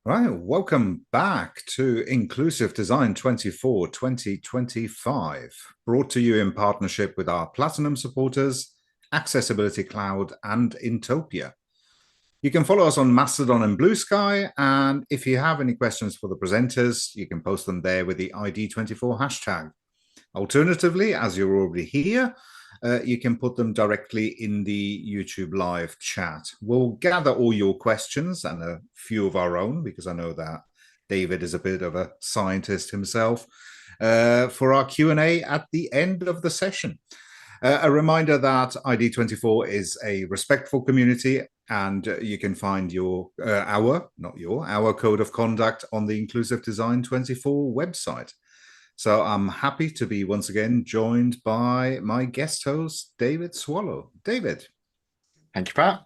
Right, welcome back to Inclusive Design 24 2025, brought to you in partnership with our Platinum supporters, Accessibility Cloud, and Intopia. You can follow us on Mastodon and Blue Sky, and if you have any questions for the presenters, you can post them there with the ID24 hashtag. Alternatively, as you're already here, you can put them directly in the YouTube live chat. We'll gather all your questions and a few of our own, because I know that David is a bit of a scientist himself, for our Q&A at the end of the session. A reminder that ID24 is a respectful community, and you can find our code of conduct on the Inclusive Design 24 website. So I'm happy to be once again joined by my guest host, David Swallow. David. Thank you, Pat.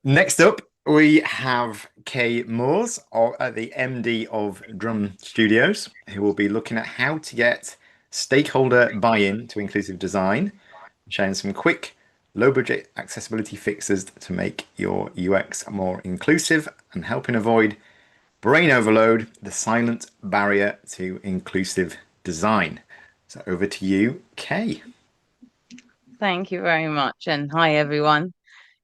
Next up, we have Kaye Moors, the MD of Drum Studios, who will be looking at how to get stakeholder buy-in to inclusive design, sharing some quick, low-budget accessibility fixes to make your UX more inclusive and helping avoid brain overload, the silent barrier to inclusive design. So over to you, Kaye. Thank you very much, and hi everyone.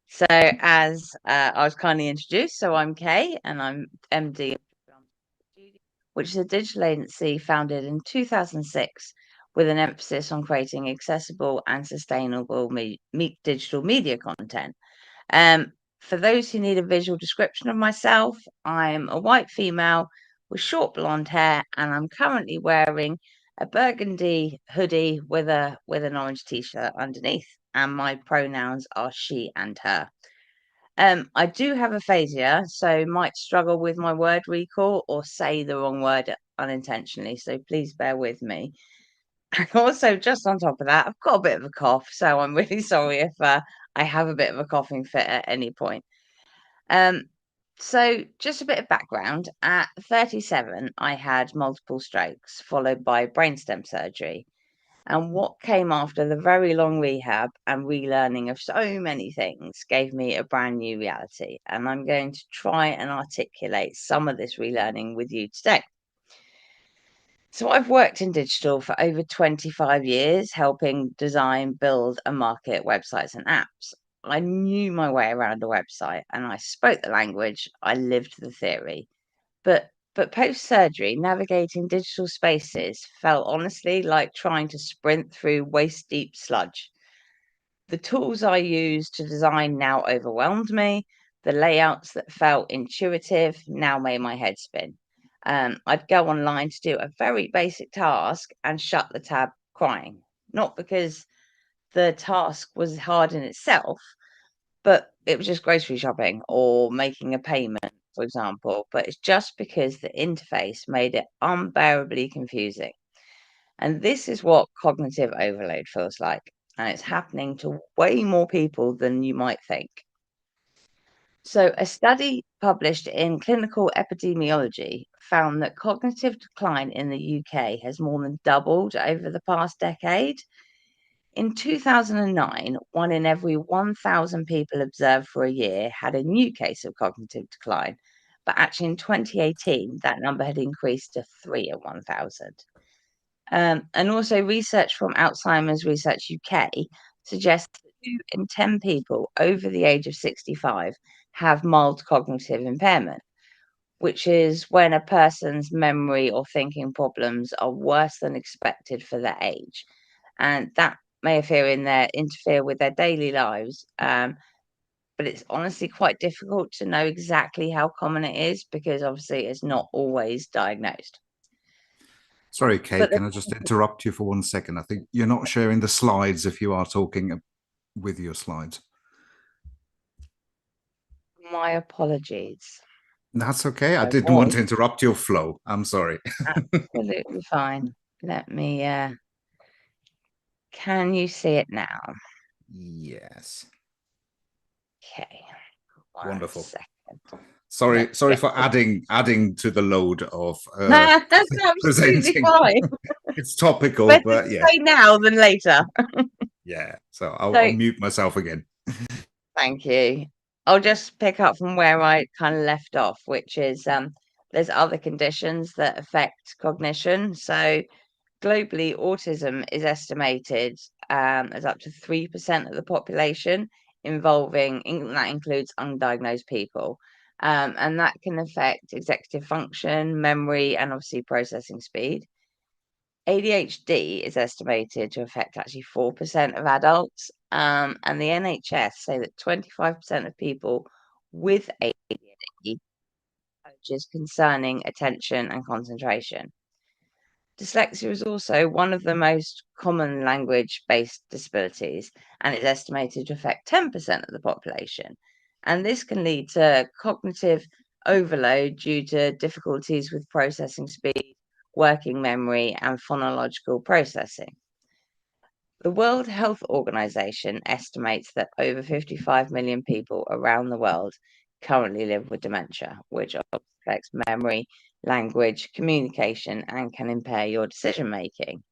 So as I was kindly introduced, so I'm Kaye and I'm MD of Drum Studios, which is a digital agency founded in 2006 with an emphasis on creating accessible and sustainable digital media content. For those who need a visual description of myself, I'm a white female with short blonde hair, and I'm currently wearing a burgundy hoodie with an orange t-shirt underneath, and my pronouns are she and her. I do have aphasia, so might struggle with my word recall or say the wrong word unintentionally, so please bear with me. And also, just on top of that, I've got a bit of a cough, so I'm really sorry if I have a bit of a coughing fit at any point. So just a bit of background. At 37, I had multiple strokes, followed by brainstem surgery. And what came after the very long rehab and relearning of so many things gave me a brand new reality. And I'm going to try and articulate some of this relearning with you today. So I've worked in digital for over 25 years, helping design, build, and market websites and apps. I knew my way around a website and I spoke the language. I lived the theory. But post-surgery, navigating digital spaces felt honestly like trying to sprint through waist-deep sludge. The tools I used to design now overwhelmed me. The layouts that felt intuitive now made my head spin. I'd go online to do a very basic task and shut the tab crying. Not because the task was hard in itself, but it was just grocery shopping or making a payment, for example. But it's just because the interface made it unbearably confusing. And this is what cognitive overload feels like. And it's happening to way more people than you might think. So, a study published in Clinical Epidemiology found that cognitive decline in the UK has more than doubled over the past decade. In 2009, 1 in every 1,000 people observed for a year had a new case of cognitive decline. But actually, in 2018, that number had increased to 3 in 1,000. And also, research from Alzheimer's Research UK suggests that 2 in 10 people over the age of 65 have mild cognitive impairment, which is when a person's memory or thinking problems are worse than expected for their age. And that may interfere with their daily lives. But it's honestly quite difficult to know exactly how common it is because obviously it's not always diagnosed. Sorry, Kate, can I just interrupt you for 1 second? I think you're not sharing the slides if you are talking with your slides. My apologies. That's okay. I didn't want to interrupt your flow. I'm sorry. Absolutely fine. Let me, can you see it now? Yes. Okay. Wonderful. Sorry for adding to the load of that's absolutely fine. It's topical, Better but yeah. say now than later. Yeah. So I'll mute myself again. Thank you. I'll just pick up from where I kind of left off, which is There's other conditions that affect cognition. So globally, autism is estimated as up to 3% of the population that includes undiagnosed people. And that can affect executive function, memory, and obviously processing speed. ADHD is estimated to affect actually 4% of adults. And the NHS say that 25% of people with ADHD challenges concerning attention and concentration. Dyslexia is also one of the most common language-based disabilities, and it's estimated to affect 10% of the population. And this can lead to cognitive overload due to difficulties with processing speed, working memory, and phonological processing. The World Health Organization estimates that over 55 million people around the world currently live with dementia, which affects memory, language, communication, and can impair your decision making.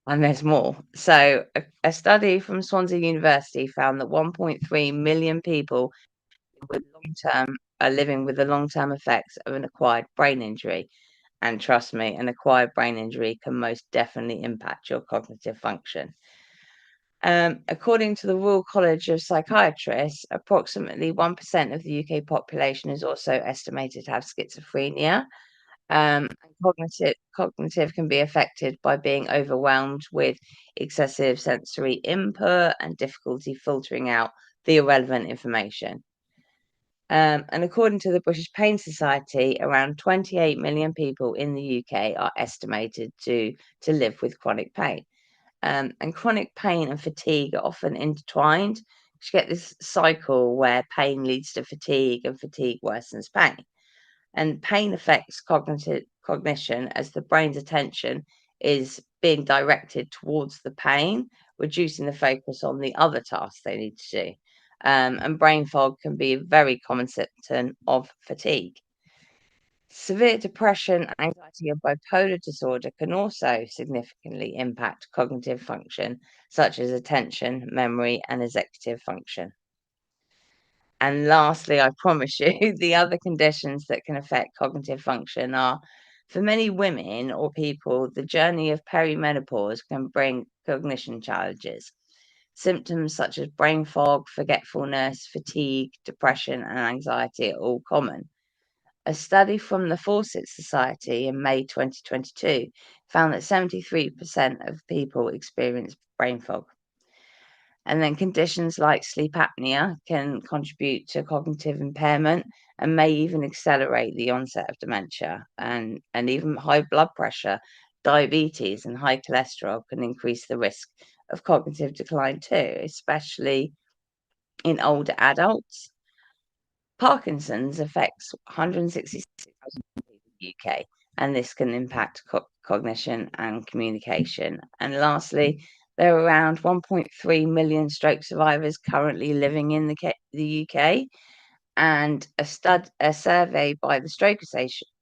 And there's more. So, a study from Swansea University found that 1.3 million people are living with the long-term effects of an acquired brain injury. And trust me, an acquired brain injury can most definitely impact your cognitive function. According to the Royal College of Psychiatrists, approximately 1% of the UK population is also estimated to have schizophrenia. Cognitive can be affected by being overwhelmed with excessive sensory input and difficulty filtering out the irrelevant information. And according to the British Pain Society, around 28 million people in the UK are estimated to live with chronic pain. And chronic pain and fatigue are often intertwined. You get this cycle where pain leads to fatigue and fatigue worsens pain. And pain affects cognition as the brain's attention is being directed towards the pain, reducing the focus on the other tasks they need to do. And brain fog can be a very common symptom of fatigue. Severe depression, anxiety, and bipolar disorder can also significantly impact cognitive function, such as attention, memory, and executive function. And lastly, I promise you, the other conditions that can affect cognitive function are, for many women or people, the journey of perimenopause can bring cognition challenges. Symptoms such as brain fog, forgetfulness, fatigue, depression, and anxiety are all common. A study from the Fawcett Society in May 2022 found that 73% of people experience brain fog. And then conditions like sleep apnea can contribute to cognitive impairment and may even accelerate the onset of dementia. And even high blood pressure, diabetes, and high cholesterol can increase the risk of cognitive decline too, especially in older adults. Parkinson's affects 166,000 people in the UK, and this can impact cognition and communication. And lastly, there are around 1.3 million stroke survivors currently living in the UK, and a survey by the Stroke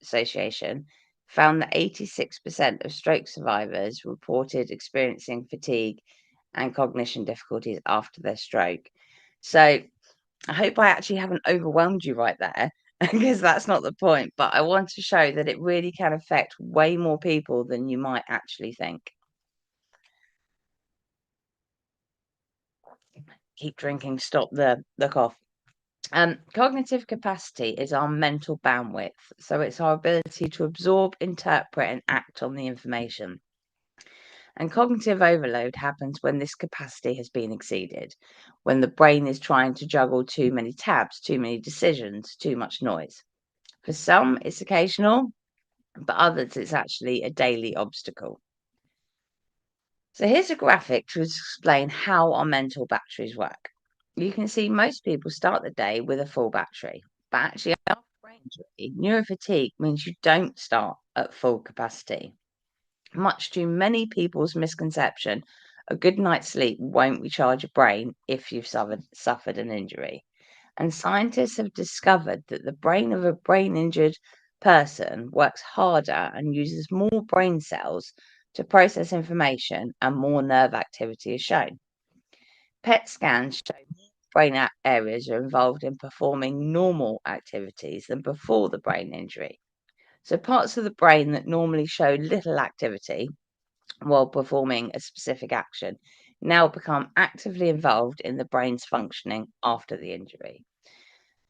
Association found that 86% of stroke survivors reported experiencing fatigue and cognition difficulties after their stroke. So I hope I actually haven't overwhelmed you right there, because that's not the point. But I want to show that it really can affect way more people than you might actually think. Keep drinking, stop the cough. Cognitive capacity is our mental bandwidth. So it's our ability to absorb, interpret, and act on the information. And cognitive overload happens when this capacity has been exceeded, when the brain is trying to juggle too many tabs, too many decisions, too much noise. For some, it's occasional, but others, it's actually a daily obstacle. So here's a graphic to explain how our mental batteries work. You can see most people start the day with a full battery, but actually after brain injury, neurofatigue means you don't start at full capacity. Much to many people's misconception, a good night's sleep won't recharge your brain if you've suffered an injury. And scientists have discovered that the brain of a brain-injured person works harder and uses more brain cells to process information, and more nerve activity is shown. PET scans show more brain areas are involved in performing normal activities than before the brain injury. So parts of the brain that normally show little activity while performing a specific action now become actively involved in the brain's functioning after the injury.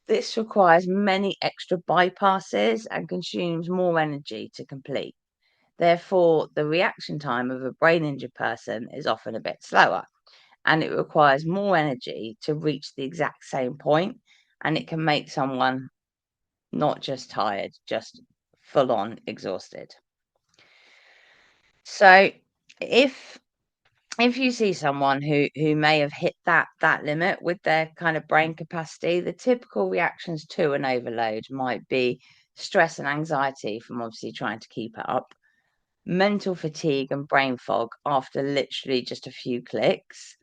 This requires many extra bypasses and consumes more energy to complete. Therefore, the reaction time of a brain injured person is often a bit slower, and it requires more energy to reach the exact same point, and it can make someone not just tired, just full on exhausted. So if you see someone who may have hit that limit with their kind of brain capacity, the typical reactions to an overload might be stress and anxiety from obviously trying to keep it up, mental fatigue and brain fog after literally just a few clicks,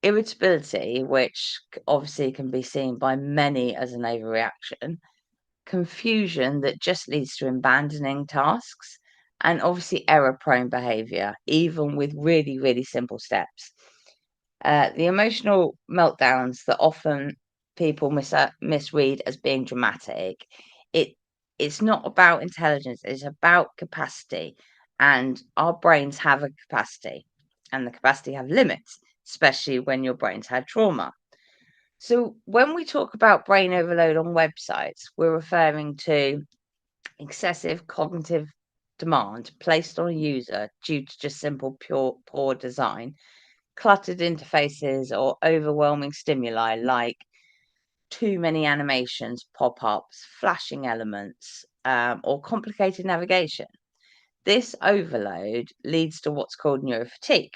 irritability, which obviously can be seen by many as an overreaction, confusion that just leads to abandoning tasks, and obviously error-prone behavior, even with really, really simple steps. The emotional meltdowns that often people misread as being dramatic, it's not about intelligence, it's about capacity. And our brains have a capacity, and the capacity have limits, especially when your brain's had trauma. So when we talk about brain overload on websites, we're referring to excessive cognitive demand placed on a user due to just simple poor design, cluttered interfaces, or overwhelming stimuli like too many animations, pop-ups, flashing elements, or complicated navigation. This overload leads to what's called neurofatigue,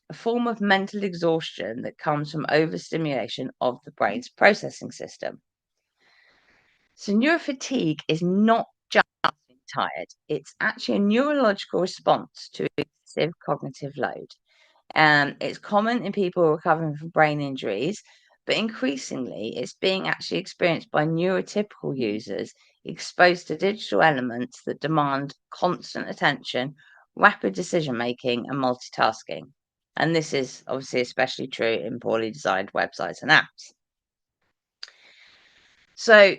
a form of mental exhaustion that comes from overstimulation of the brain's processing system. So neurofatigue is not just being tired, it's actually a neurological response to excessive cognitive load. It's common in people recovering from brain injuries, but increasingly it's being actually experienced by neurotypical users exposed to digital elements that demand constant attention, rapid decision making, and multitasking. And this is obviously especially true in poorly designed websites and apps. So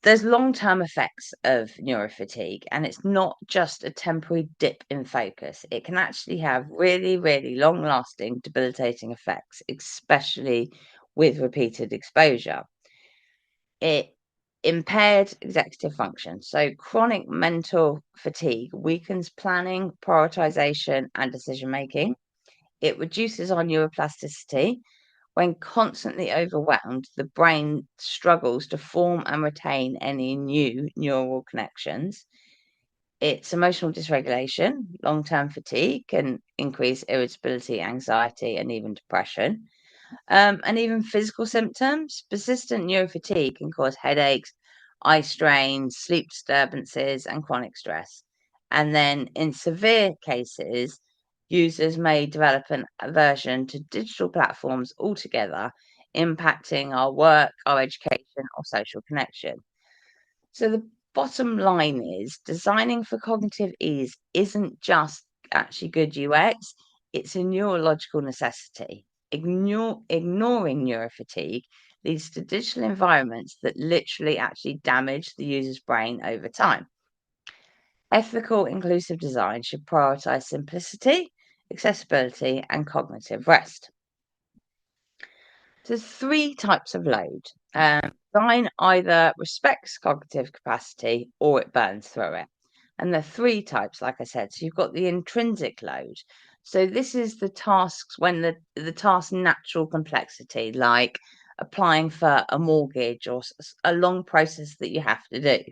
there's long-term effects of neurofatigue, and it's not just a temporary dip in focus. It can actually have really, really long-lasting debilitating effects, especially with repeated exposure. It impaired executive function. So chronic mental fatigue weakens planning, prioritization, and decision-making. It reduces our neuroplasticity. When constantly overwhelmed, the brain struggles to form and retain any new neural connections. It's emotional dysregulation, long-term fatigue can increase irritability, anxiety, and even depression. And even physical symptoms. Persistent neurofatigue can cause headaches, eye strains, sleep disturbances, and chronic stress. And then in severe cases, users may develop an aversion to digital platforms altogether, impacting our work, our education, or social connection. So the bottom line is designing for cognitive ease isn't just actually good UX, it's a neurological necessity. Ignoring neurofatigue leads to digital environments that literally actually damage the user's brain over time. Ethical, inclusive design should prioritize simplicity, accessibility, and cognitive rest. So, three types of load. Design either respects cognitive capacity or it burns through it. And there are three types, like I said. So, you've got the intrinsic load. So, this is the tasks when the task's natural complexity, like applying for a mortgage or a long process that you have to do.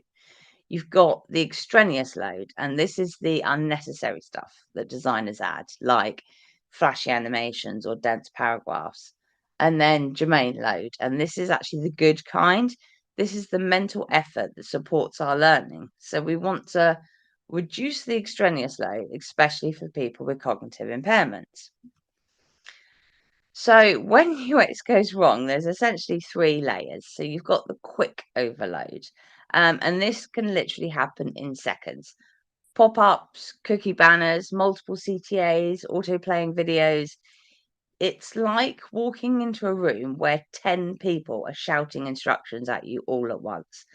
You've got the extraneous load, and this is the unnecessary stuff that designers add, like flashy animations or dense paragraphs. And then germane load, and this is actually the good kind. This is the mental effort that supports our learning. So we want to reduce the extraneous load, especially for people with cognitive impairments. So when UX goes wrong, there's essentially three layers. So you've got the quick overload, and this can literally happen in seconds. Pop-ups, cookie banners, multiple CTAs, auto-playing videos. it's like walking into a room where 10 people are shouting instructions at you all at once.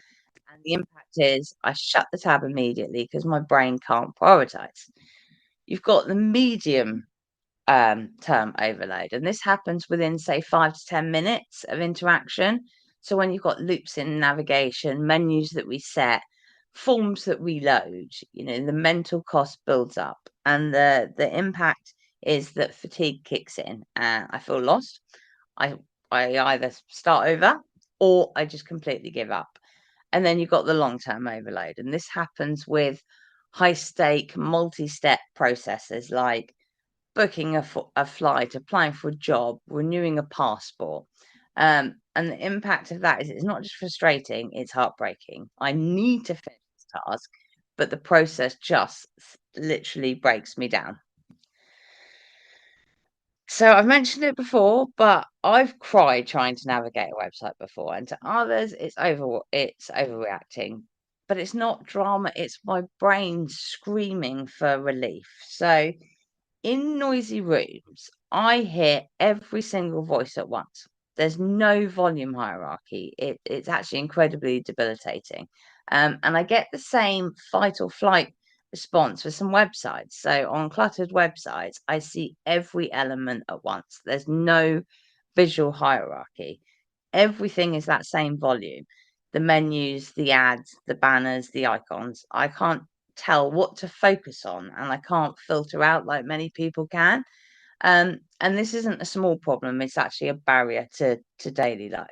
And the impact is I shut the tab immediately because my brain can't prioritize. You've got the medium term overload, and this happens within, say, 5 to 10 minutes of interaction. So when you've got loops in navigation, menus that we set, forms that we load, the mental cost builds up, and the impact is that fatigue kicks in and I feel lost. I either start over or I just completely give up. And then you've got the long-term overload, and this happens with high-stake, multi-step processes like booking a flight, applying for a job, renewing a passport. And the impact of that is it's not just frustrating, it's heartbreaking. I need to finish this task, but the process just literally breaks me down. So I've mentioned it before, but I've cried trying to navigate a website before, and to others it's overreacting. But it's not drama, it's my brain screaming for relief. So in noisy rooms, I hear every single voice at once. There's no volume hierarchy. It's actually incredibly debilitating. And I get the same fight or flight response for some websites. So on cluttered websites, I see every element at once. There's no visual hierarchy. Everything is that same volume. The menus, the ads, the banners, the icons. I can't tell what to focus on, and I can't filter out like many people can. And this isn't a small problem, it's actually a barrier to daily life.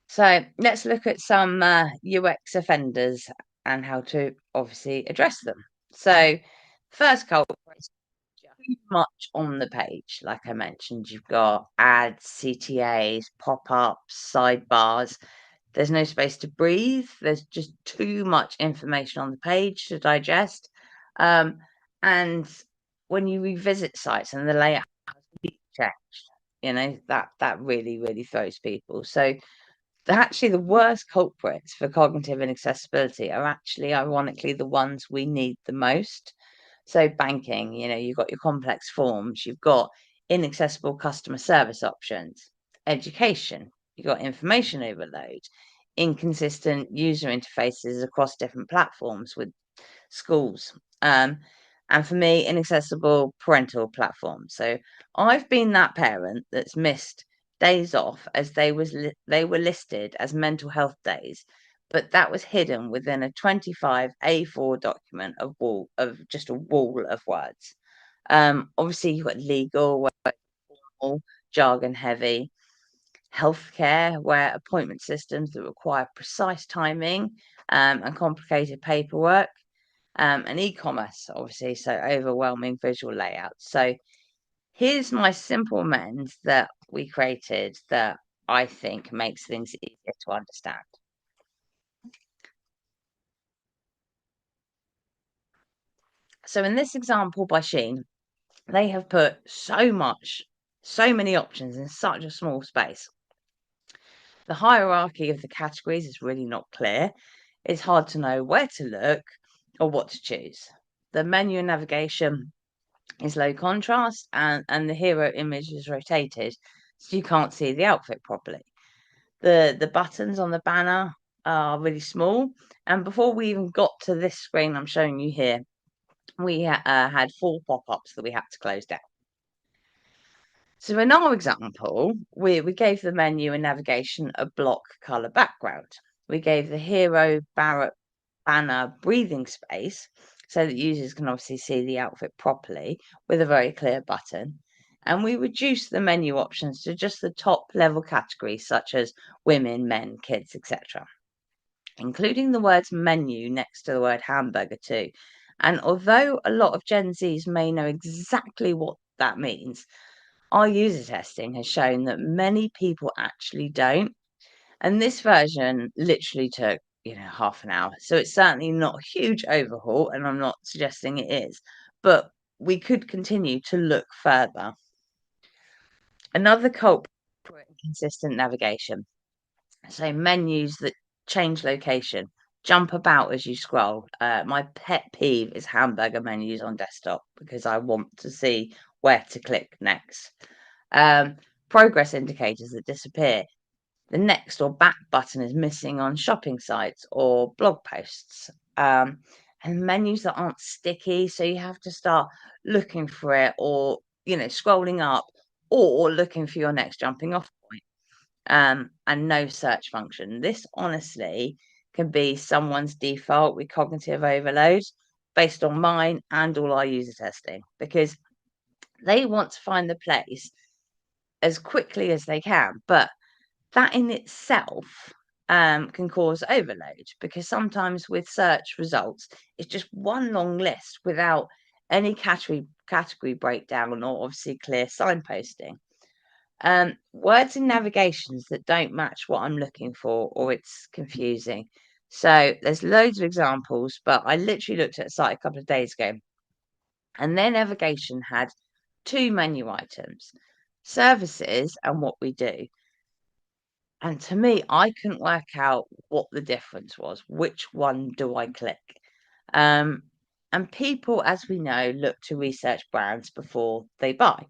So let's look at some UX offenders and how to obviously address them. So first culprit, too much on the page. Like I mentioned, you've got ads, CTAs, pop-ups, sidebars. There's no space to breathe. There's just too much information on the page to digest. And when you revisit sites and the layout has changed, that really, really throws people. So actually the worst culprits for cognitive inaccessibility are actually ironically the ones we need the most. So banking, you've got your complex forms, you've got inaccessible customer service options. Education, you've got information overload, inconsistent user interfaces across different platforms with schools. And for me, inaccessible parental platforms. So I've been that parent that's missed days off as they were listed as mental health days, but that was hidden within a 25 A4 document of just a wall of words. Obviously, you've got legal, formal, jargon heavy, healthcare, where appointment systems that require precise timing and complicated paperwork, and e-commerce, obviously, so overwhelming visual layouts. So here's my simple amends that we created that I think makes things easier to understand. So in this example by Shein, they have put so many options in such a small space. The hierarchy of the categories is really not clear. It's hard to know where to look or what to choose. The menu navigation is low contrast, and the hero image is rotated, so you can't see the outfit properly. The buttons on the banner are really small, and before we even got to this screen I'm showing you here, we had 4 pop-ups that we had to close down. So in our example, we gave the menu and navigation a block color background. We gave the hero banner breathing space so that users can obviously see the outfit properly with a very clear button. And we reduced the menu options to just the top level categories such as women, men, kids, etc., including the words menu next to the word hamburger too. And although a lot of Gen Zs may know exactly what that means, our user testing has shown that many people actually don't. And this version literally took, half an hour. So it's certainly not a huge overhaul, and I'm not suggesting it is, but we could continue to look further. Another culprit, inconsistent navigation. So menus that change location, jump about as you scroll. My pet peeve is hamburger menus on desktop because I want to see where to click next. Progress indicators that disappear. The next or back button is missing on shopping sites or blog posts. And menus that aren't sticky, so you have to start looking for it, or scrolling up, or looking for your next jumping off point. And no search function. This honestly can be someone's default with cognitive overload, based on mine and all our user testing, because they want to find the place as quickly as they can. But that in itself can cause overload, because sometimes with search results, it's just one long list without any category breakdown, or obviously clear signposting. Words in navigations that don't match what I'm looking for, or it's confusing. So there's loads of examples, but I literally looked at a site a couple of days ago, and their navigation had 2 menu items: services and what we do. And to me, I couldn't work out what the difference was. Which one do I click? And people, as we know, look to research brands before they buy.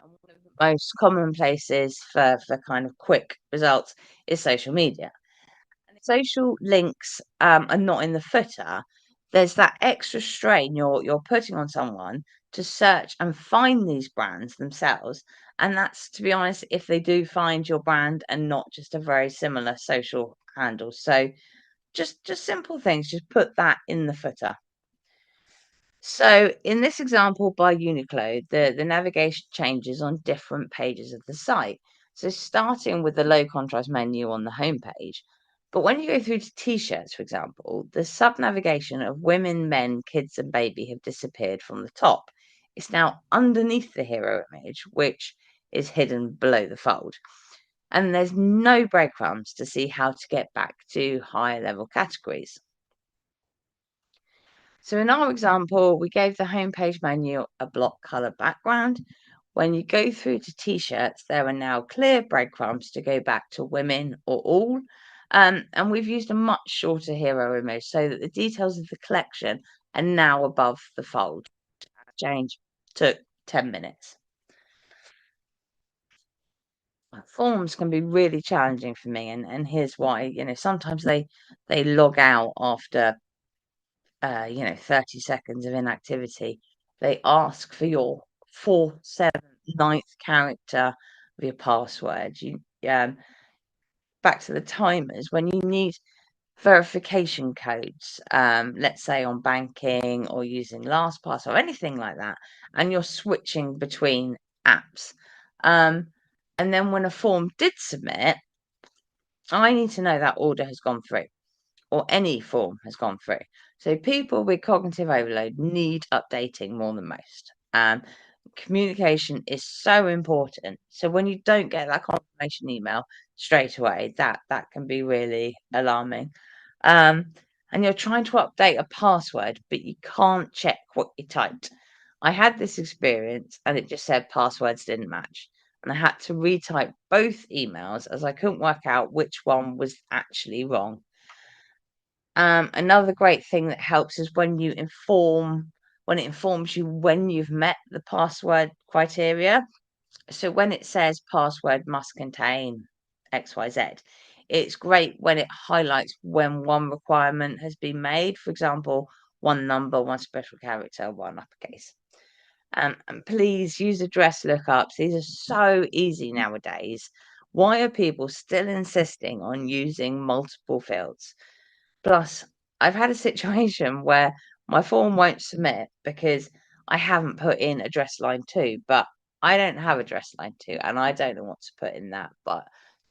And one of the most common places for kind of quick results is social media. And if social links are not in the footer, there's that extra strain you're putting on someone to search and find these brands themselves. And that's, to be honest, if they do find your brand and not just a very similar social handle. So just simple things, just put that in the footer. So in this example by Uniqlo, the navigation changes on different pages of the site. So starting with the low contrast menu on the homepage. But when you go through to t-shirts, for example, the sub-navigation of women, men, kids and baby have disappeared from the top. It's now underneath the hero image, which is hidden below the fold. And there's no breadcrumbs to see how to get back to higher level categories. So in our example, we gave the homepage menu a block color background. When you go through to t-shirts, there are now clear breadcrumbs to go back to women or all. And we've used a much shorter hero image so that the details of the collection are now above the fold. Change took 10 minutes. Forms can be really challenging for me, and here's why. Sometimes they log out after 30 seconds of inactivity. They ask for your 4th, 7th, 9th character of your password. Back to the timers, when you need verification codes, let's say on banking or using LastPass or anything like that, and you're switching between apps. And then when a form did submit, I need to know that order has gone through, or any form has gone through. So people with cognitive overload need updating more than most. Communication is so important. So when you don't get that confirmation email straight away, that can be really alarming. And you're trying to update a password, but you can't check what you typed. I had this experience, and it just said passwords didn't match. And I had to retype both emails, as I couldn't work out which one was actually wrong. Another great thing that helps is when it informs you when you've met the password criteria. So when it says password must contain XYZ, it's great when it highlights when one requirement has been made. For example, 1 number, 1 special character, 1 uppercase. And please use address lookups. These are so easy nowadays. Why are people still insisting on using multiple fields? Plus, I've had a situation where my form won't submit because I haven't put in address line 2, but I don't have address line 2 and I don't know what to put in that. But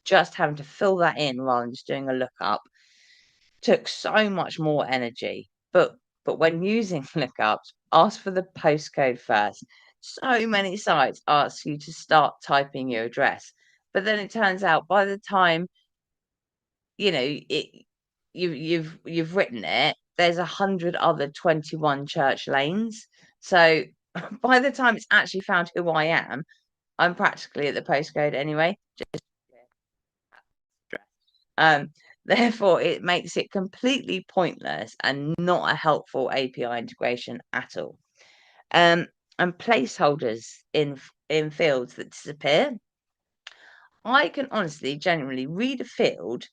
just having to fill that in rather than just doing a lookup took so much more energy. But when using lookups, ask for the postcode first. So many sites ask you to start typing your address, but then it turns out by the time you've written it, there's 100 other 21 church lanes. So by the time it's actually found who I am, I'm practically at the postcode anyway. Therefore, it makes it completely pointless and not a helpful API integration at all. and placeholders in fields that disappear. I can honestly, genuinely read a field,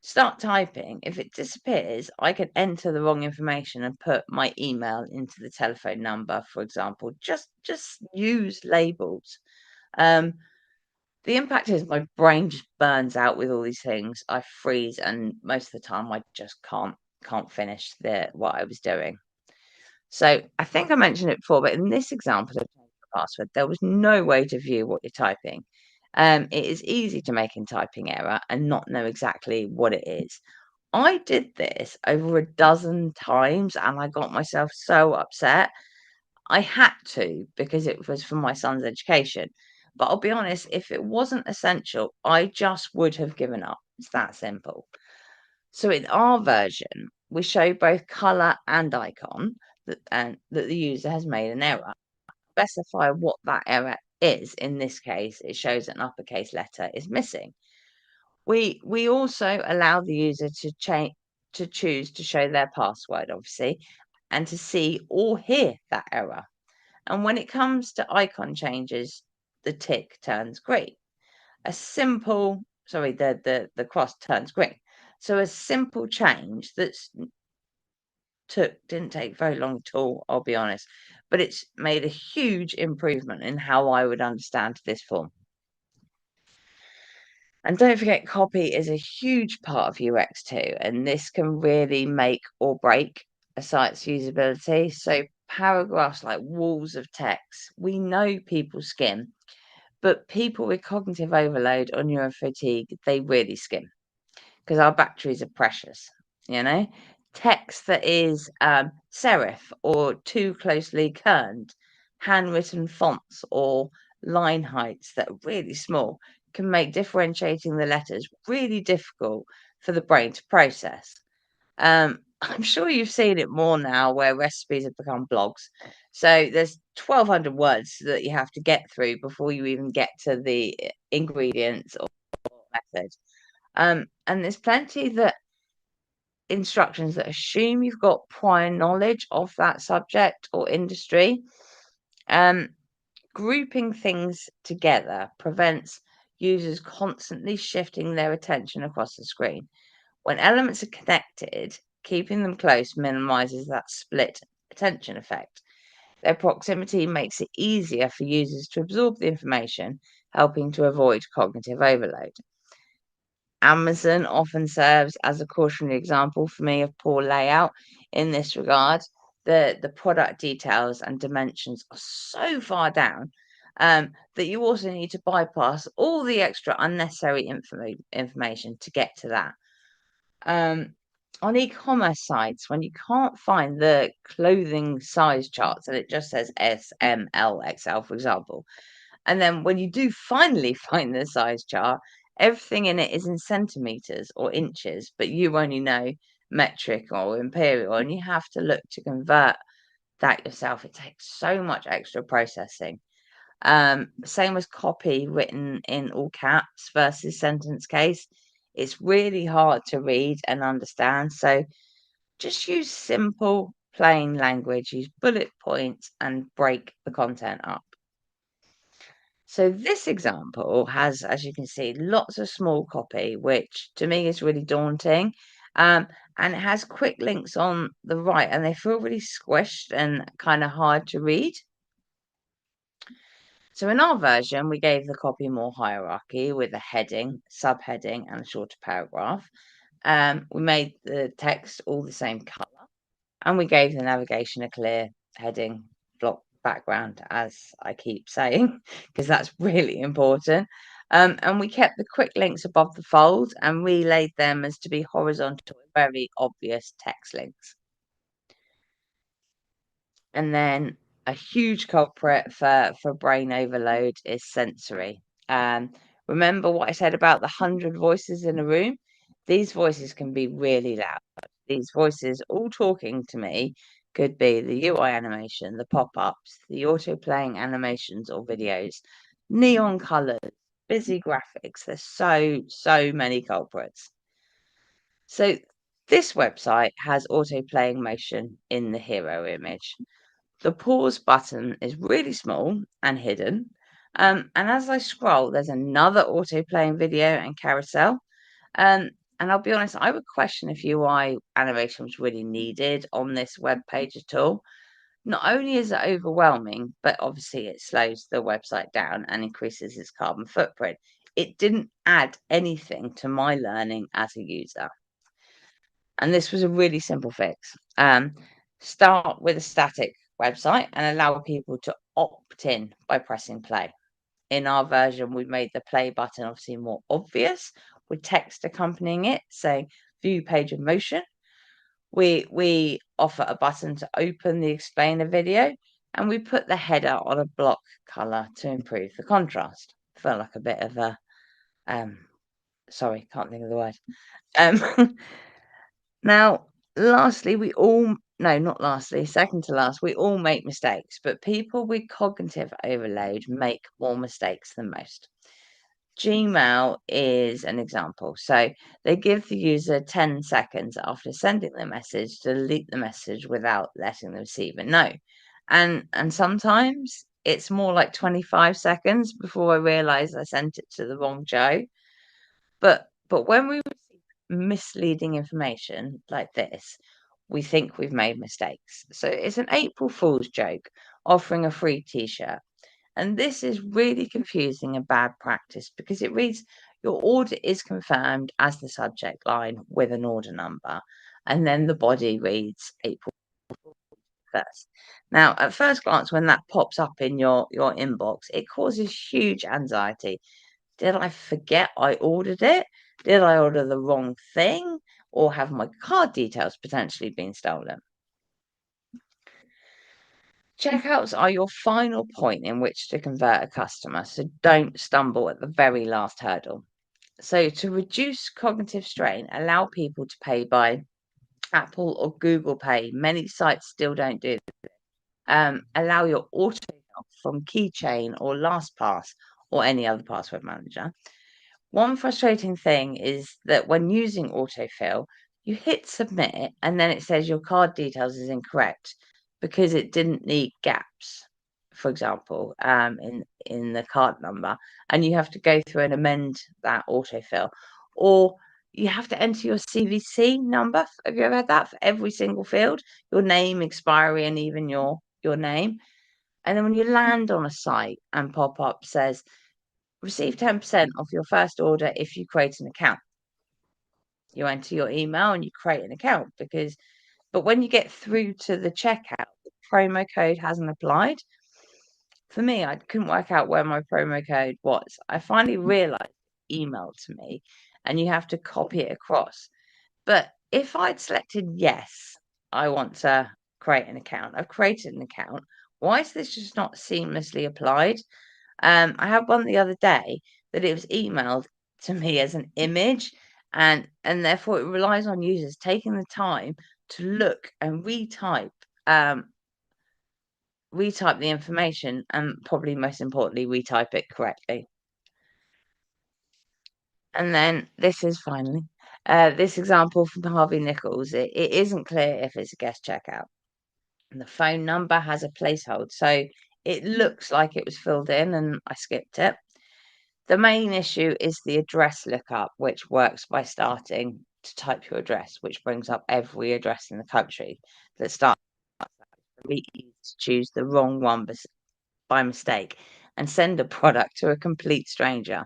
start typing. If it disappears, I can enter the wrong information and put my email into the telephone number, for example. Just use labels. The impact is my brain just burns out with all these things. I freeze, and most of the time I just can't finish what I was doing. So I think I mentioned it before, but in this example of changing the password, there was no way to view what you're typing. It is easy to make a typing error and not know exactly what it is. I did this over a dozen times and I got myself so upset. I had to because it was for my son's education. But I'll be honest, if it wasn't essential, I just would have given up. It's that simple. So in our version, we show both color and icon that the user has made an error. Specify what that error is. In this case, it shows an uppercase letter is missing. We also allow the user to choose to show their password, obviously, and to see or hear that error. And when it comes to icon changes, the tick turns green. The cross turns green. So a simple change didn't take very long at all, I'll be honest, but it's made a huge improvement in how I would understand this form. And don't forget, copy is a huge part of UX too, and this can really make or break a site's usability. So paragraphs like walls of text, we know people skim, but people with cognitive overload or neurofatigue, they really skim because our batteries are precious, you know? Text that is serif or too closely kerned, handwritten fonts or line heights that are really small can make differentiating the letters really difficult for the brain to process. I'm sure you've seen it more now where recipes have become blogs. So there's 1,200 words that you have to get through before you even get to the ingredients or method. And there's plenty that instructions that assume you've got prior knowledge of that subject or industry. Grouping things together prevents users constantly shifting their attention across the screen. When elements are connected, keeping them close minimizes that split attention effect. Their proximity makes it easier for users to absorb the information, helping to avoid cognitive overload. Amazon often serves as a cautionary example for me of poor layout in this regard. The product details and dimensions are so far down that you also need to bypass all the extra unnecessary information to get to that. On e-commerce sites, when you can't find the clothing size charts and it just says S, M, L, XL, for example, and then when you do finally find the size chart, everything in it is in centimeters or inches, but you only know metric or imperial, and you have to look to convert that yourself. It takes so much extra processing. Same as copy written in all caps versus sentence case. It's really hard to read and understand. So just use simple, plain language, use bullet points and break the content up. So this example has, as you can see, lots of small copy, which to me is really daunting. And it has quick links on the right, and they feel really squished and kind of hard to read. So in our version, we gave the copy more hierarchy with a heading, subheading, and a shorter paragraph. We made the text all the same color, and we gave the navigation a clear heading, block background, as I keep saying, because that's really important. And we kept the quick links above the fold and relayed them as to be horizontal, very obvious text links. And then a huge culprit for brain overload is sensory. Remember what I said about the 100 voices in a room? These voices can be really loud. These voices all talking to me could be the UI animation, the pop-ups, the auto-playing animations or videos, neon colors, busy graphics. There's so many culprits. So this website has auto-playing motion in the hero image. The pause button is really small and hidden. And as I scroll, there's another auto-playing video and carousel. And I'll be honest, I would question if UI animation was really needed on this web page at all. Not only is it overwhelming, but obviously it slows the website down and increases its carbon footprint. It didn't add anything to my learning as a user. And this was a really simple fix. Start with a static website and allow people to opt in by pressing play. In our version, we made the play button obviously more obvious with text accompanying it, saying view page in motion. We offer a button to open the explainer video, and we put the header on a block color to improve the contrast. Felt like a bit of a sorry, can't think of the word. Now, lastly, second to last, we all make mistakes, but people with cognitive overload make more mistakes than most. Gmail is an example. So they give the user 10 seconds after sending the message to delete the message without letting the receiver know. And sometimes it's more like 25 seconds before I realize I sent it to the wrong Joe. But when we receive misleading information like this, we think we've made mistakes. So it's an April Fool's joke offering a free t-shirt. And this is really confusing and bad practice because it reads your order is confirmed as the subject line with an order number, and then the body reads April 1st. Now, at first glance, when that pops up in your inbox, it causes huge anxiety. Did I forget I ordered it? Did I order the wrong thing? Or have my card details potentially been stolen? Checkouts are your final point in which to convert a customer, so don't stumble at the very last hurdle. So to reduce cognitive strain, allow people to pay by Apple or Google Pay. Many sites still don't do this. Allow your auto from Keychain or LastPass or any other password manager. One frustrating thing is that when using autofill, you hit submit and then it says your card details is incorrect because it didn't need gaps, for example, in the card number, and you have to go through and amend that autofill, or you have to enter your CVC number. Have you ever had that for every single field? Your name, expiry, and even your name. And then when you land on a site and pop up says receive 10% off your first order if you create an account. You enter your email and you create an account but when you get through to the checkout, the promo code hasn't applied. For me, I couldn't work out where my promo code was. I finally realized emailed to me and you have to copy it across. But if I'd selected yes, I want to create an account. I've created an account. Why is this just not seamlessly applied? I had one the other day that it was emailed to me as an image, and therefore it relies on users taking the time to look and retype the information, and probably most importantly retype it correctly. And then this is finally this example from Harvey Nichols. It isn't clear if it's a guest checkout. And the phone number has a placeholder, so it looks like it was filled in and I skipped it. The main issue is the address lookup, which works by starting to type your address, which brings up every address in the country that starts. Really easy to choose the wrong one by mistake and send a product to a complete stranger.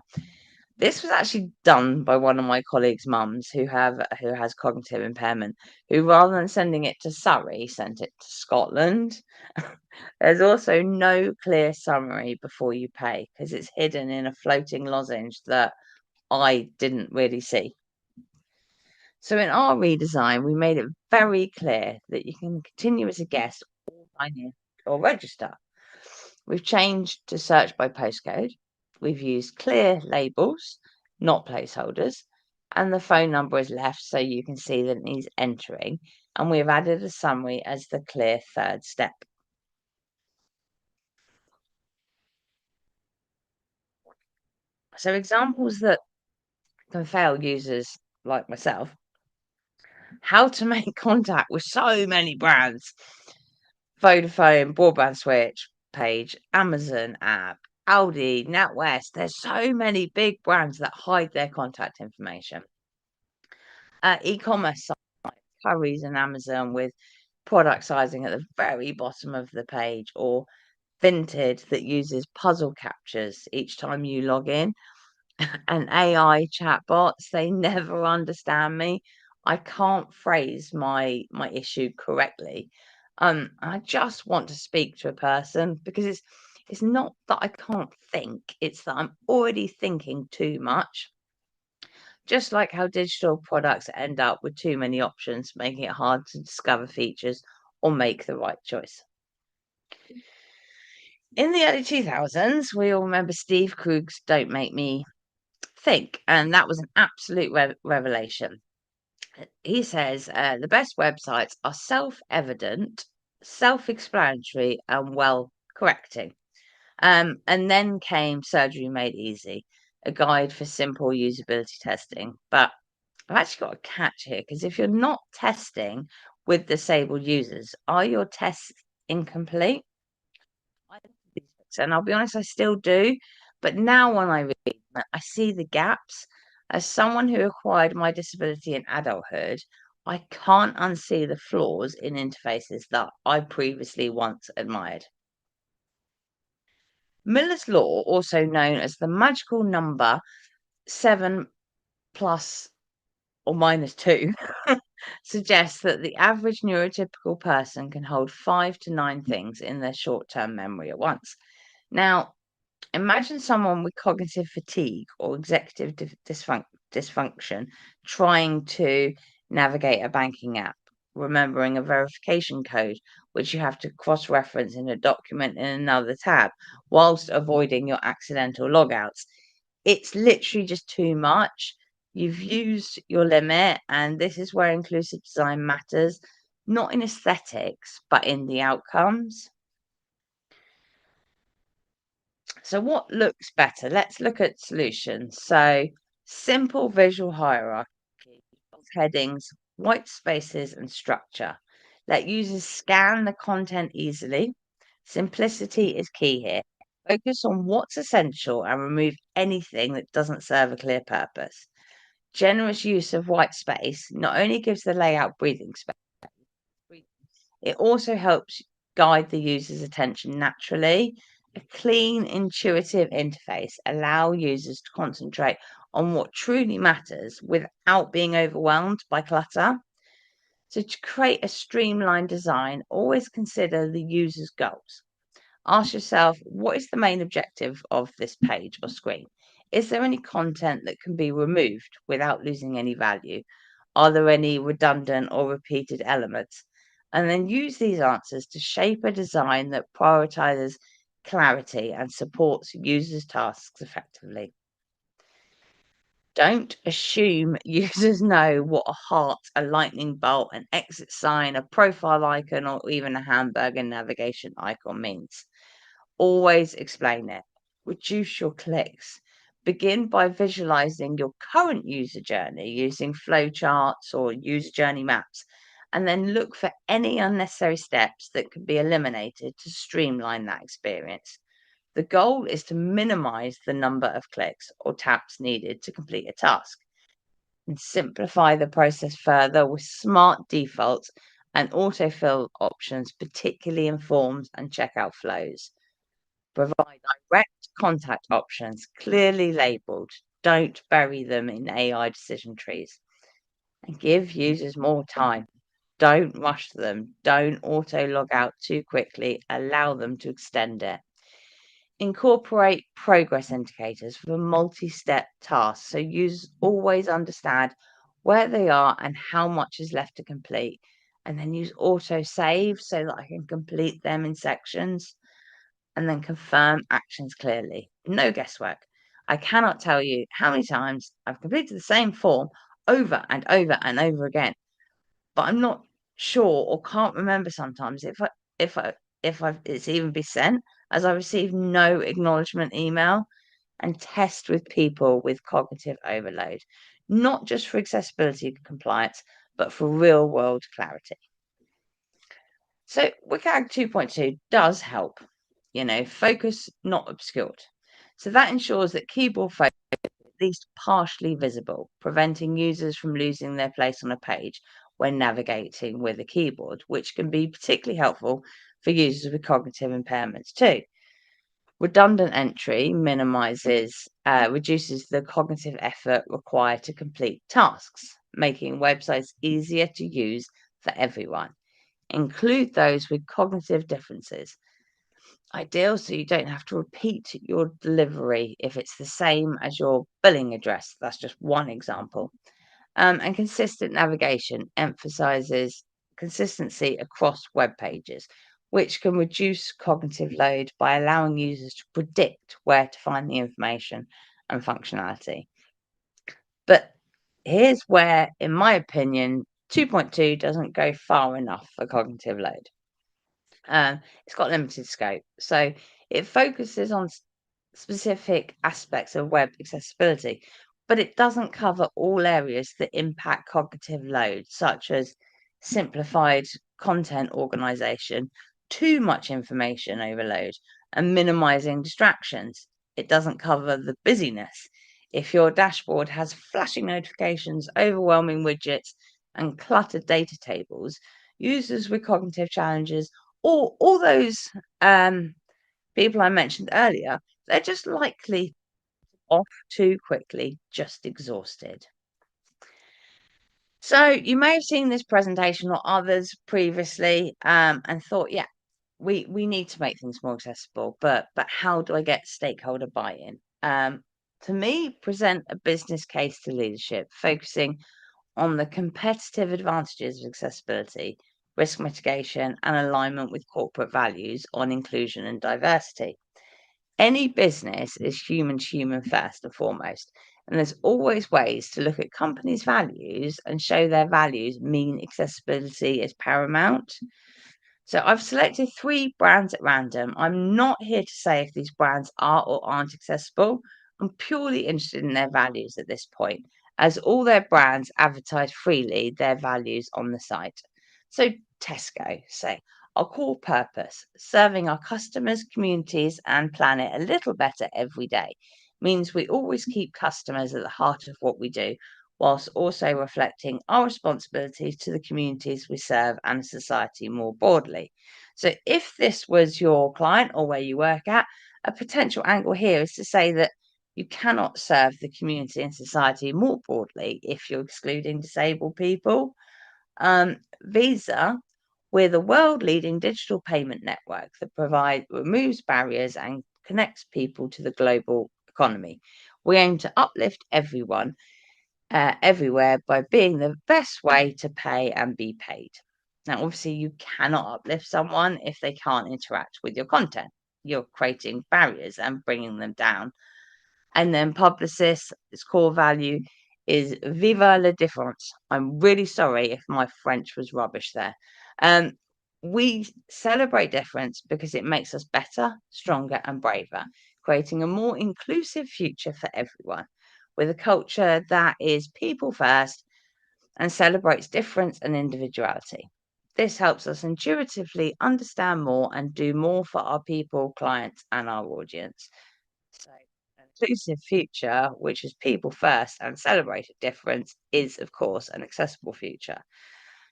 This was actually done by one of my colleagues' mums who has cognitive impairment, who rather than sending it to Surrey, sent it to Scotland. There's also no clear summary before you pay because it's hidden in a floating lozenge that I didn't really see. So in our redesign, we made it very clear that you can continue as a guest or sign in or register. We've changed to search by postcode. We've used clear labels, not placeholders, and the phone number is left so you can see that it needs entering. And we've added a summary as the clear third step. So examples that can fail users like myself: how to make contact with so many brands. Vodafone, broadband switch page, Amazon app, Aldi, NatWest. There's so many big brands that hide their contact information. E-commerce sites, Currys and Amazon with product sizing at the very bottom of the page, or Vinted that uses puzzle captures each time you log in. And AI chatbots, they never understand me. I can't phrase my issue correctly. I just want to speak to a person, because it's not that I can't think, it's that I'm already thinking too much. Just like how digital products end up with too many options, making it hard to discover features or make the right choice. In the early 2000s, we all remember Steve Krug's Don't Make Me Think, and that was an absolute revelation. He says the best websites are self-evident, self-explanatory, and well-correcting. And then came Surgery Made Easy, a guide for simple usability testing. But I've actually got a catch here, because if you're not testing with disabled users, are your tests incomplete? And I'll be honest, I still do. But now when I read them, I see the gaps. As someone who acquired my disability in adulthood, I can't unsee the flaws in interfaces that I previously once admired. Miller's Law, also known as the magical number 7 plus or minus 2, suggests that the average neurotypical person can hold 5 to 9 things in their short-term memory at once. Now, imagine someone with cognitive fatigue or executive dysfunction trying to navigate a banking app, remembering a verification code, which you have to cross-reference in a document in another tab, whilst avoiding your accidental logouts. It's literally just too much. You've used your limit, and this is where inclusive design matters, not in aesthetics, but in the outcomes. So what looks better? Let's look at solutions. So simple visual hierarchy, headings, white spaces, and structure. Let users scan the content easily. Simplicity is key here. Focus on what's essential and remove anything that doesn't serve a clear purpose. Generous use of white space not only gives the layout breathing space, it also helps guide the user's attention naturally. A clean, intuitive interface allows users to concentrate on what truly matters without being overwhelmed by clutter. So to create a streamlined design, always consider the user's goals. Ask yourself, what is the main objective of this page or screen? Is there any content that can be removed without losing any value? Are there any redundant or repeated elements? And then use these answers to shape a design that prioritizes clarity and supports users' tasks effectively. Don't assume users know what a heart, a lightning bolt, an exit sign, a profile icon, or even a hamburger navigation icon means. Always explain it. Reduce your clicks. Begin by visualizing your current user journey using flowcharts or user journey maps, and then look for any unnecessary steps that can be eliminated to streamline that experience. The goal is to minimize the number of clicks or taps needed to complete a task, and simplify the process further with smart defaults and autofill options, particularly in forms and checkout flows. Provide direct contact options, clearly labeled. Don't bury them in AI decision trees. And give users more time. Don't rush them. Don't auto log out too quickly. Allow them to extend it. Incorporate progress indicators for multi-step tasks so users always understand where they are and how much is left to complete. And then use auto save so that I can complete them in sections. And then confirm actions clearly. No guesswork. I cannot tell you how many times I've completed the same form over and over and over again, but I'm not sure or can't remember sometimes if it's even been sent, as I receive no acknowledgement email. And test with people with cognitive overload, not just for accessibility compliance, but for real world clarity. So WCAG 2.2 does help, focus not obscured. So that ensures that keyboard focus is at least partially visible, preventing users from losing their place on a page when navigating with a keyboard, which can be particularly helpful for users with cognitive impairments too. Redundant entry reduces the cognitive effort required to complete tasks, making websites easier to use for everyone. Include those with cognitive differences. Ideal so you don't have to repeat your delivery if it's the same as your billing address. That's just one example. And consistent navigation emphasizes consistency across web pages, which can reduce cognitive load by allowing users to predict where to find the information and functionality. But here's where, in my opinion, 2.2 doesn't go far enough for cognitive load. It's got limited scope. So it focuses on specific aspects of web accessibility, but it doesn't cover all areas that impact cognitive load, such as simplified content organization, too much information overload, and minimizing distractions. It doesn't cover the busyness. If your dashboard has flashing notifications, overwhelming widgets, and cluttered data tables, users with cognitive challenges or all those people I mentioned earlier, they're just likely off too quickly, just exhausted. So you may have seen this presentation or others previously and thought, yeah, we need to make things more accessible, but how do I get stakeholder buy-in? To me, present a business case to leadership, focusing on the competitive advantages of accessibility, risk mitigation, and alignment with corporate values on inclusion and diversity. Any business is human to human first and foremost, and there's always ways to look at companies' values and show their values mean accessibility is paramount. So I've selected 3 brands at random. I'm not here to say if these brands are or aren't accessible. I'm purely interested in their values at this point, as all their brands advertise freely their values on the site. So Tesco say, our core purpose, serving our customers, communities, and planet a little better every day, means we always keep customers at the heart of what we do, whilst also reflecting our responsibilities to the communities we serve and society more broadly. So if this was your client or where you work at, a potential angle here is to say that you cannot serve the community and society more broadly if you're excluding disabled people. Visa, we're the world-leading digital payment network that removes barriers and connects people to the global economy. We aim to uplift everyone everywhere by being the best way to pay and be paid. Now, obviously, you cannot uplift someone if they can't interact with your content. You're creating barriers and bringing them down. And then Publicis, its core value is Viva la différence. I'm really sorry if my French was rubbish there. We celebrate difference because it makes us better, stronger, and braver, creating a more inclusive future for everyone with a culture that is people first and celebrates difference and individuality. This helps us intuitively understand more and do more for our people, clients, and our audience. So, an inclusive future, which is people first and celebrated difference, is, of course, an accessible future.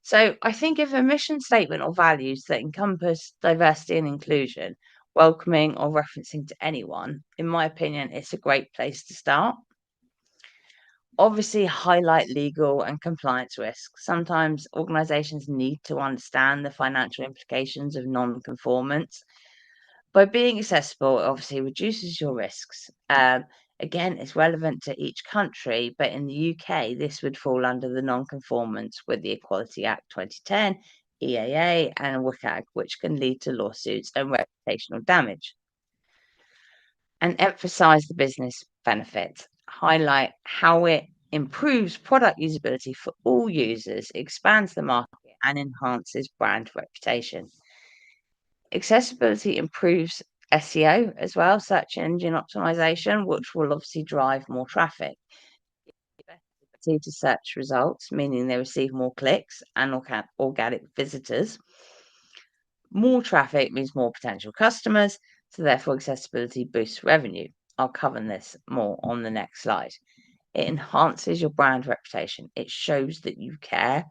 So, I think if a mission statement or values that encompass diversity and inclusion, welcoming or referencing to anyone, in my opinion, it's a great place to start. Obviously, highlight legal and compliance risks. Sometimes organizations need to understand the financial implications of non-conformance. By being accessible, it obviously reduces your risks. Again, it's relevant to each country, but in the UK, this would fall under the non-conformance with the Equality Act 2010, EAA, and WCAG, which can lead to lawsuits and reputational damage. And emphasize the business benefits. Highlight how it improves product usability for all users, expands the market, and enhances brand reputation. Accessibility improves SEO as well, search engine optimization, which will obviously drive more traffic. Ability to search results, meaning they receive more clicks and organic visitors. More traffic means more potential customers, so therefore accessibility boosts revenue. I'll cover this more on the next slide. It enhances your brand reputation. It shows that you care.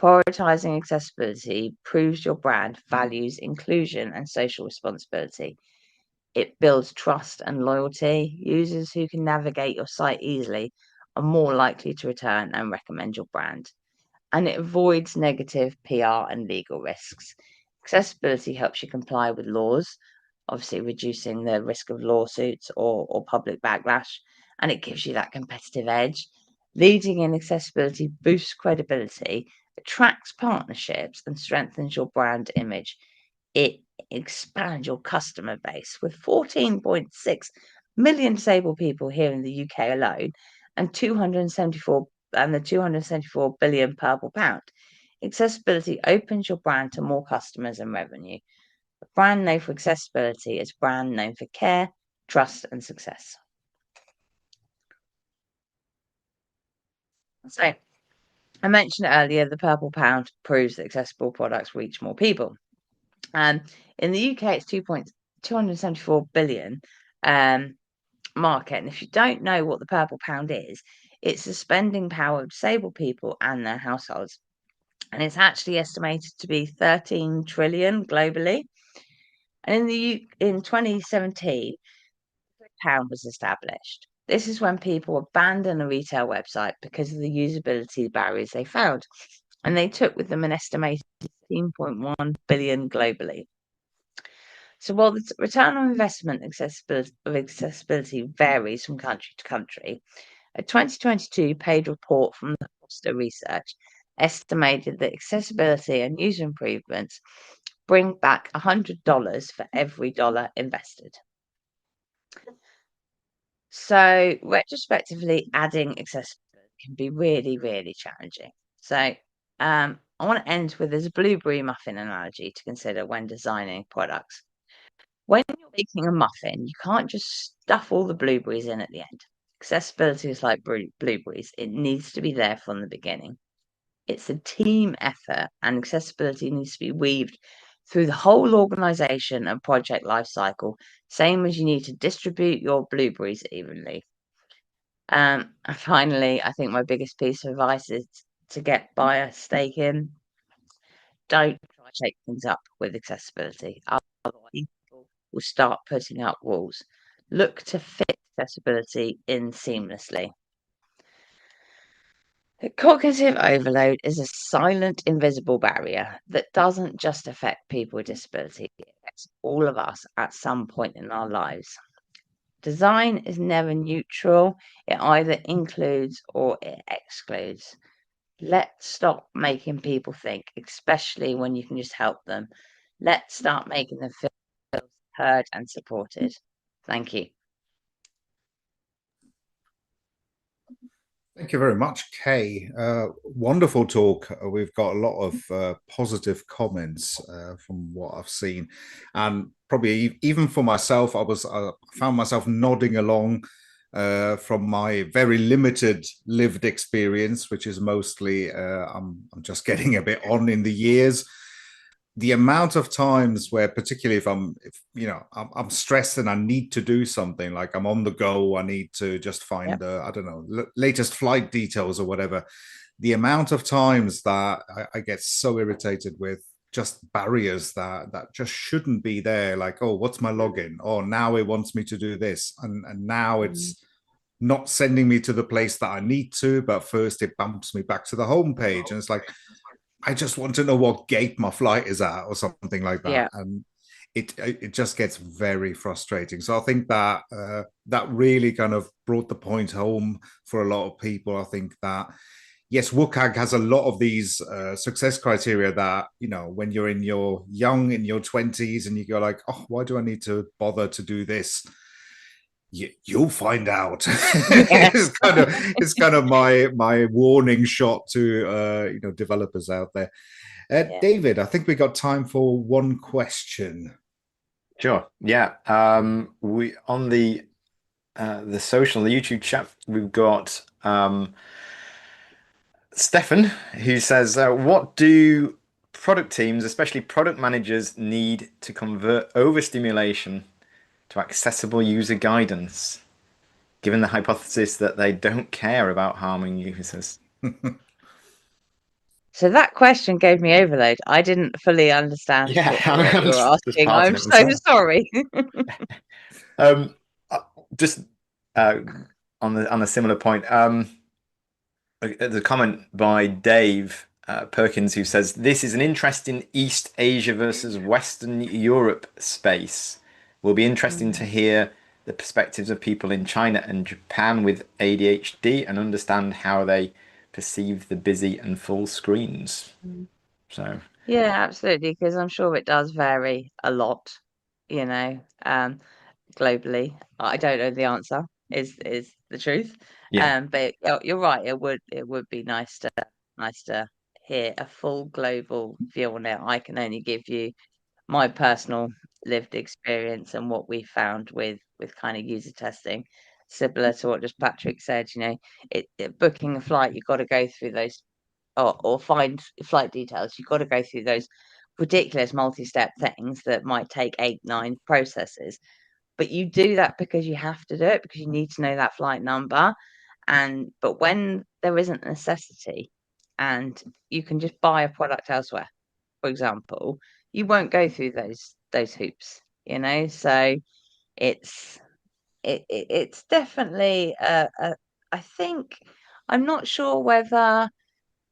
Prioritizing accessibility proves your brand values inclusion and social responsibility. It builds trust and loyalty. Users who can navigate your site easily are more likely to return and recommend your brand. And it avoids negative PR and legal risks. Accessibility helps you comply with laws, obviously reducing the risk of lawsuits or public backlash, and it gives you that competitive edge. Leading in accessibility boosts credibility, attracts partnerships, and strengthens your brand image. It expands your customer base with 14.6 million disabled people here in the UK alone, and 274 and the 274 billion purple pound. Accessibility opens your brand to more customers and revenue. A brand known for accessibility is a brand known for care, trust, and success. So, I mentioned earlier, the purple pound proves that accessible products reach more people. In the UK, it's 274 billion market. And if you don't know what the purple pound is, it's the spending power of disabled people and their households. And it's actually estimated to be 13 trillion globally. And in 2017, the pound was established. This is when people abandoned a retail website because of the usability barriers they found. And they took with them an estimated 16.1 billion globally. So while the return on investment of accessibility varies from country to country, a 2022 paid report from the Foster Research estimated that accessibility and user improvements bring back $100 for every dollar invested. So retrospectively, adding accessibility can be really, really challenging. So I want to end with there's a blueberry muffin analogy to consider when designing products. When you're making a muffin, you can't just stuff all the blueberries in at the end. Accessibility is like blueberries. It needs to be there from the beginning. It's a team effort, and accessibility needs to be weaved through the whole organization and project lifecycle, same as you need to distribute your blueberries evenly. And finally, I think my biggest piece of advice is to get buyer stake in. Don't try to shake things up with accessibility. Otherwise, people will start putting up walls. Look to fit accessibility in seamlessly. Cognitive overload is a silent, invisible barrier that doesn't just affect people with disability, it affects all of us at some point in our lives. Design is never neutral, it either includes or it excludes. Let's stop making people think, especially when you can just help them. Let's start making them feel heard and supported. Thank you. Thank you very much, Kaye. Wonderful talk. We've got a lot of positive comments from what I've seen, and probably even for myself, I found myself nodding along from my very limited lived experience, which is mostly I'm just getting a bit on in the years. The amount of times where, particularly if I'm stressed and I need to do something, like I'm on the go, I need to just find I don't know, latest flight details or whatever. The amount of times that I get so irritated with just barriers that just shouldn't be there. Like, oh, what's my login? Oh, now it wants me to do this, and now it's not sending me to the place that I need to, but first it bumps me back to the home page, and it's like, I just want to know what gate my flight is at or something like that. Yeah. And it just gets very frustrating. So I think that that really kind of brought the point home for a lot of people. I think that, yes, WCAG has a lot of these success criteria that, when you're in your 20s and you go like, oh, why do I need to bother to do this? You'll find out. It's kind of my warning shot to developers out there. David, I think we got time for one question. Sure. Yeah. We on the social, the YouTube chat, we've got Stefan, who says, what do product teams, especially product managers, need to convert overstimulation to accessible user guidance, given the hypothesis that they don't care about harming users? So that question gave me overload. I didn't fully understand Yeah, what I'm you were just asking. I'm parting it so myself. sorry. Um, just on a similar point, there's a comment by Dave Perkins who says this is an interesting East Asia versus Western Europe space. Will be interesting to hear the perspectives of people in China and Japan with ADHD and understand how they perceive the busy and full screens. So Yeah, absolutely, because I'm sure it does vary a lot, you know, globally. I don't know the answer is the truth. yeah, But you're right, it would be nice to hear a full global view on it. I can only give you my personal lived experience and what we found with kind of user testing, similar to what just Patrick said. Booking a flight, you've got to go through those, or find flight details, you've got to go through those ridiculous multi-step things that might take 8-9 processes, but you do that because you have to do it, because you need to know that flight number. But when there isn't a necessity and you can just buy a product elsewhere, for example, you won't go through those hoops, so it's definitely I think, I'm not sure whether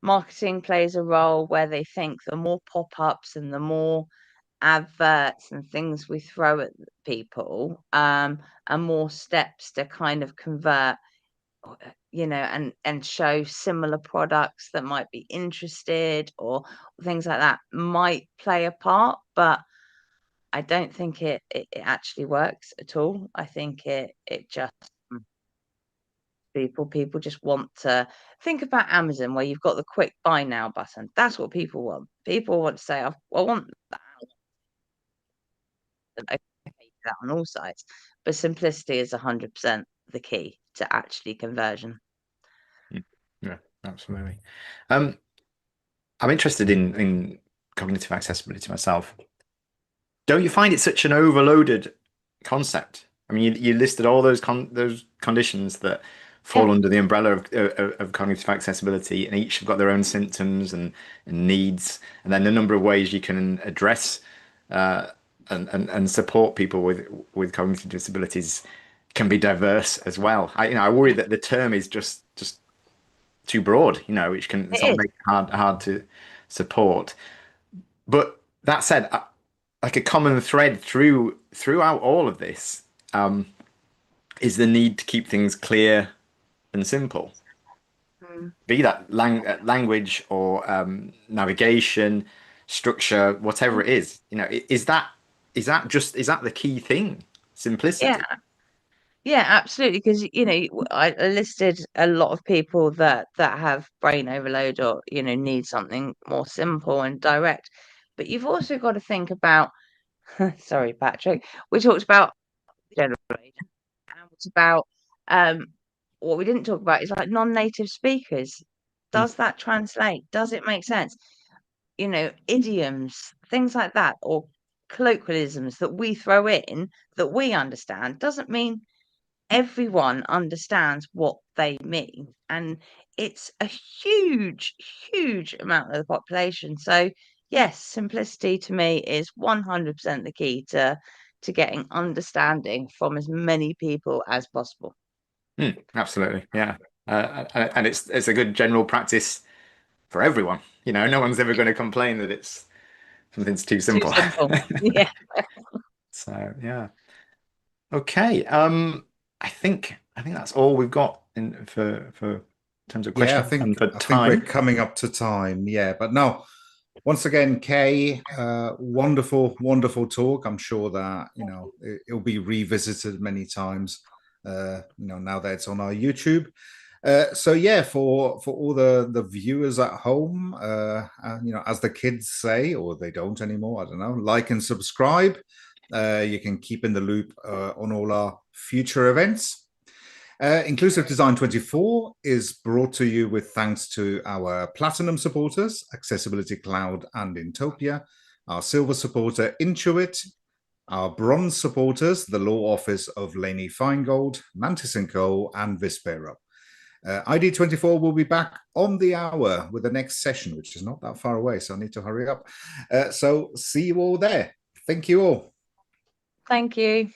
marketing plays a role, where they think the more pop-ups and the more adverts and things we throw at people, and more steps to kind of convert, and show similar products that might be interested, or things like that, might play a part. But I don't think it actually works at all. I think it just, people just want to think about Amazon, where you've got the quick buy now button. That's what people want. People want to say, I want that. I pay that on all sides. But simplicity is 100% the key to actually conversion. yeah, absolutely. I'm interested in cognitive accessibility myself. Don't you find it such an overloaded concept? I mean, you listed all those conditions that fall Yeah, under the umbrella of cognitive accessibility, and each have got their own symptoms and needs, and then the number of ways you can address and support people with cognitive disabilities can be diverse as well. I worry that the term is just too broad, which can it sort of is. make it hard to support. But that said, like a common thread throughout all of this is the need to keep things clear and simple. Mm. Be that language or navigation, structure, whatever it is. Is that the key thing? Yeah, Simplicity. yeah, absolutely. Because I listed a lot of people that have brain overload, or need something more simple and direct. But you've also got to think about, sorry, Patrick, we talked about general age, and it's about, um what we didn't talk about is like non-native speakers. Mm, Does that translate? Does it make sense? Idioms, things like that, or colloquialisms that we throw in that we understand, doesn't mean everyone understands what they mean. And it's a huge, huge amount of the population. So yes, simplicity to me is 100% the key to getting understanding from as many people as possible. absolutely, yeah. And it's a good general practice for everyone. No one's ever going to complain that something's too Too simple. simple. Yeah. So yeah. Okay. I think that's all we've got for in terms of Yeah, questions and for I think we're time. coming up to time. Yeah, but no, once again, Kay, wonderful, wonderful talk. I'm sure that it'll be revisited many times. Now that it's on our YouTube. So yeah, for all the viewers at home, as the kids say, or they don't anymore, I don't know, like and subscribe. You can keep in the loop on all our future events. Inclusive Design 24 is brought to you with thanks to our Platinum supporters, Accessibility Cloud and Intopia, our Silver supporter, Intuit, our Bronze supporters, the Law Office of Laney Feingold, Mantis & Co. and Vispero. ID24 will be back on the hour with the next session, which is not that far away, so I need to hurry up. So see you all there. Thank you all. Thank you.